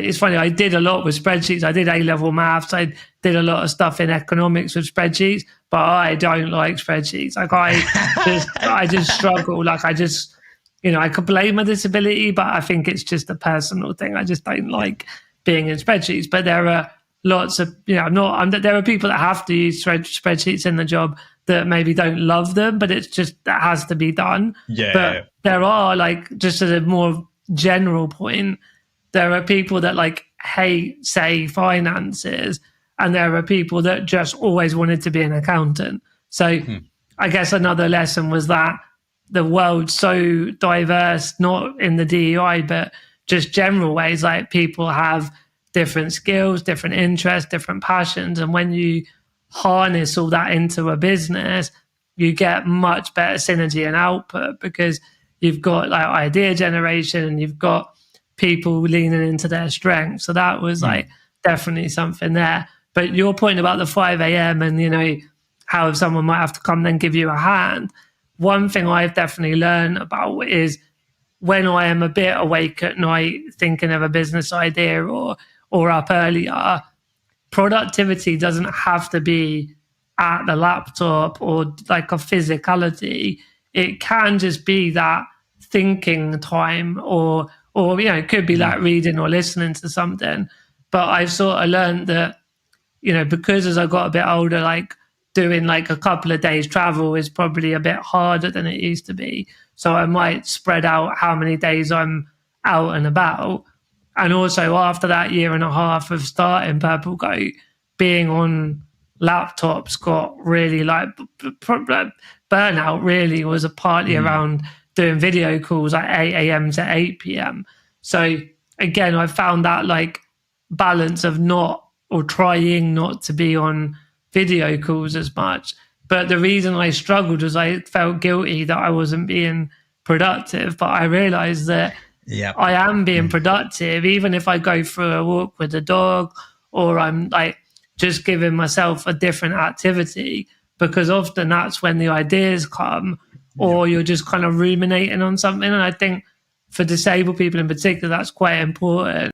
It's funny, I did a lot with spreadsheets. I did A-level maths. I did a lot of stuff in economics with spreadsheets, but I don't like spreadsheets. Like I just struggle. Like I just, I could blame my disability, but I think it's just a personal thing. I just don't like being in spreadsheets. But there are lots of, there are people that have to use spreadsheets in the job that maybe don't love them, but it's just, that has to be done. Yeah. But there are, like, just as a more general point, there are people that like hate, say, finances, and there are people that just always wanted to be an accountant. So I guess another lesson was that the world's so diverse, not in the DEI, but just general ways. Like people have different skills, different interests, different passions. And when you harness all that into a business, you get much better synergy and output, because you've got like idea generation and you've got people leaning into their strengths. So that was like definitely something there. But your point about the 5 a.m. and, how someone might have to come then give you a hand. One thing I've definitely learned about is when I am a bit awake at night thinking of a business idea or up earlier, productivity doesn't have to be at the laptop or like a physicality. It can just be that thinking time or it could be like reading or listening to something. But I've sort of learned that, because as I got a bit older, like doing like a couple of days travel is probably a bit harder than it used to be. So I might spread out how many days I'm out and about. And also after that year and a half of starting Purple Goat, being on laptops got really like burnout really was a partly around doing video calls at 8 a.m. to 8 p.m. So again, I found that like balance of trying not to be on video calls as much. But the reason I struggled was I felt guilty that I wasn't being productive. But I realized that I am being productive, even if I go for a walk with the dog or I'm like just giving myself a different activity, because often that's when the ideas come, or you're just kind of ruminating on something. And I think for disabled people in particular, that's quite important.